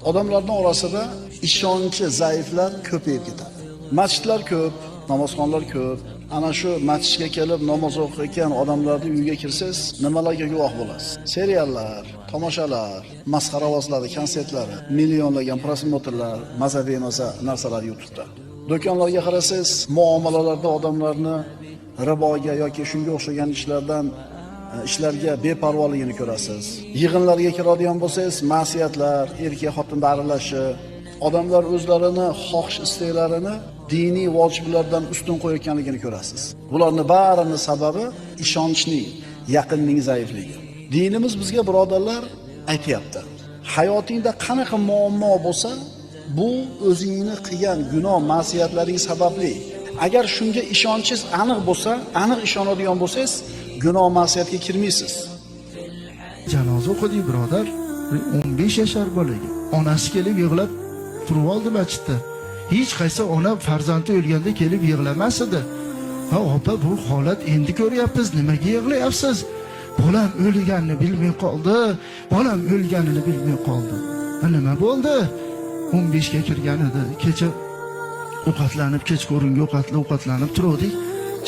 Odamlarning orasida ishonchi zaiflar ko'payib ketadi. Masjidlar ko'p, namozxonlar ko'p. Ana shu masjidga kelib namoz o'qiyotgan odamlarning uyiga kirsangiz, nimalarga guvoh bo'lasiz? Seriallar, tomoshalar, masxaravozlar, konsertlar, millionlagan prosmotrlar, maza bemaza narsalar YouTube'da. Do'konlarga qarasangiz, muomalalarda odamlarni riboga yoki shunga o'xshagan ishlarga beparvoligini ko'rasiz. Yig'inlarga kiradigan bo'lsangiz, ma'siyatlar, erkak xotinda aralashishi, odamlar o'zlarini xohish isteklarini diniy vojiblardan ustun qo'yayotganligini ko'rasiz. Bularning barining sababi ishonchning, yaqinning zaifligi. Dinimiz bizga birodarlar aytayapti. Hayotingda qanaqa muammo bo'lsa, bu o'zingni qilgan gunoh, ma'siyatlaring sababli. Agar shunga ishonchingiz aniq bo'lsa, aniq ishonadigan bo'lsangiz, gunoh ma'siyatga kirmaysiz. Janoza o'qidik birodar, 15 yashar bolaga. Onasi kelib yig'lab turib oldi masjidda. Hech qaysi ona farzandi o'lganda kelib yig'lamas edi. Ha, opa, bu holat endi ko'ryapmiz, nimaga yig'layapsiz? Bolam o'lganini bilmay qoldi. Bolam o'lganini bilmay qoldi. Nima bo'ldi? 15 ga kirgan edi. Kecha ovqatlanib, kechqurungi ovqatlanib turdik.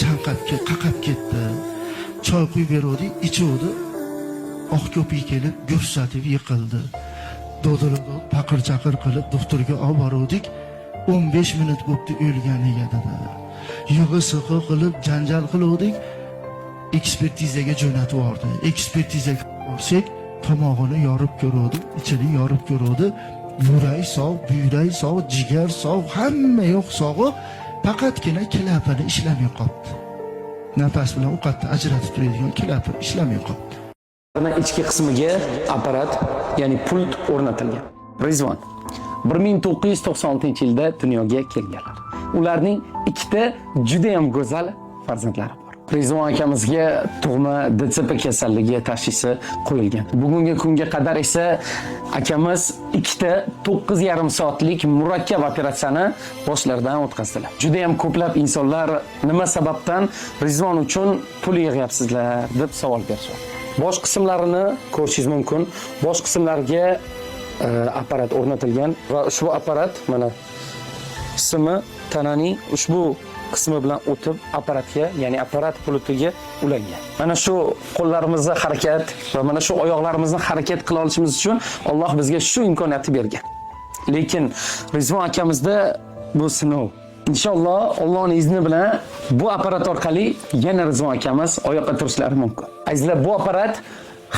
Chanqab qaqab ketdi. Choy quyib berdik, ichuvdi. Oq ko'pik kelib ko'rsatib yiqildi. Dodilib, paqir-chaqir qilib doktorga olib bordik. 15 minut bo'ldi o'lganiga dedi. Yig'i-sig'i qilib janjal qildik. Ekspertizaga jo'natib yubordi. Ekspertizaga borsak, tomog'ini yorib ko'rdi, ichini yorib ko'rdi. Yurak sog', buyrak sog', jigar sog', hamma yo'q sog'i, faqatgina klapani ishlamay qoldi. Nafas bilan ovqatni ajratib turadigan klapi ishlamay qoldi. Ichki qismiga apparat, ya'ni pult o'rnatilgan. Rizvon 1996-yilda dunyoga kelganlar. Ularning ikkita juda ham go'zal farzandlari bor. Rizvon akamizga tug'ma DTP kasalligi tashxisi qo'yilgan. Bugungi kunga qadar esa akamiz ikkita 9,5 soatlik murakkab operatsiyani boshlaridan o'tkazdilar. Juda ham ko'plab insonlar nima sababdan Rizvon uchun pul yig'yapsizlar deb savol berishadi. Bosh qismlarini ko'rishingiz mumkin. Bosh qismlariga apparat o'rnatilgan va ushbu apparat mana simi tananing ushbu qismi bilan o'tib apparatga, ya'ni apparat pulutiga ulangan. Mana shu qo'llarimizning harakat va mana shu oyoqlarimizni harakat qila olishimiz uchun Alloh bizga shu imkoniyatni bergan. Lekin Rizvon akamizda bu sinov. Inshaalloh Allohning izni bilan bu apparat orqali yana Rizvon akamiz oyoqqa turishlari mumkin. Azizlar, bu apparat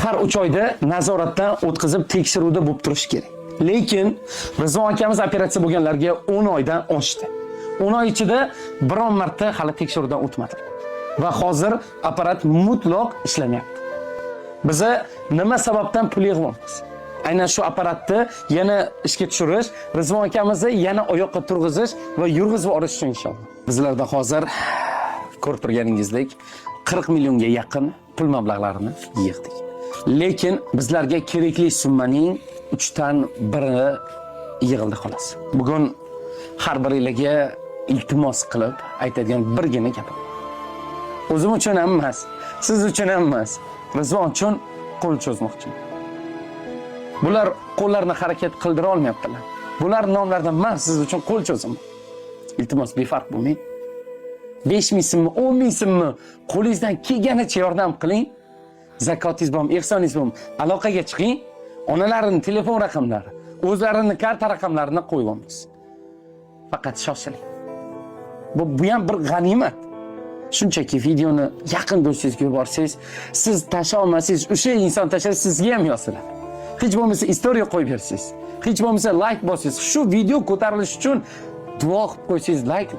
har 3 oyda nazoratdan o'tkazib tekshiruvda bo'lib turishi kerak. Lekin Rizvon akamiz operatsiya bo'lganlarga 10 oydan oshdi. 10 oy ichida biron marta hali tekshiruvdan o'tmadi. Va hozir apparat mutlaq ishlamayapti. Biza nima sababdan pul yig'yapmiz? Aynan shu apparatni yana ishga tushirish, Rizvon akamizni yana oyoqqa turg'izish va yurg'izib olish uchun inshaalloh. Bizlarda hozir ko'rib turganingizdek 40 millionga yaqin pul mablag'larini yig'dik. Lekin bizlarga kerakli summaning 3 dan 1 yig'ildi xolos. Bugun har biringizga iltimos qilib aytadigan birgina gapim. O'zim uchun ham emas, siz uchun ham emas, Rizvon uchun qo'l cho'zmoqchiman. Bular qo'llarini harakat qildira olmayaptilar. Bular nomlardan men siz uchun qo'l cho'zaman. Iltimos befarq bo'lmang. 5000 so'mmi, 10,000 so'mmi qo'lingizdan kelganicha yordam qiling. Zakotingiz ham, ehsoningiz ham aloqaga chiqing. Onalarining telefon raqamlari, o'zlarining karta raqamlarini qo'yib olamiz. Faqat shoshiling. Bu ham bir g'animat. Shunchaki videoni yaqin do'stingizga yuborsangiz, siz tasha olmasangiz, o'sha inson tashlasa sizga ham yoziladi. Hech bo'lmasa istoriya qo'yib bersangiz, hech bo'lmasa like bossiz, shu video ko'tarilishi uchun duo qilib qo'ysangiz, like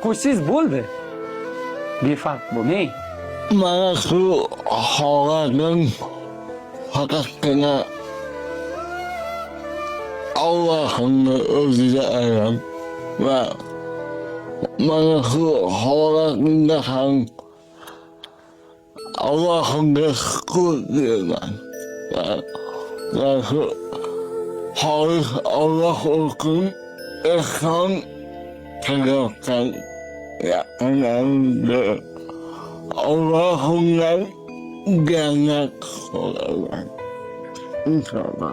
qo'ysangiz bo'ldi. Befarq bo'lmang. Mana shu holatim faqatgina Allohning o'ziga ayon va mana shu holatimda ham Allohimga shukr qilaman. Va shu xolis Alloh uchun ehson qilayotgan yaqinlarimga Allah'ımdan cennet olalım. İnşallah.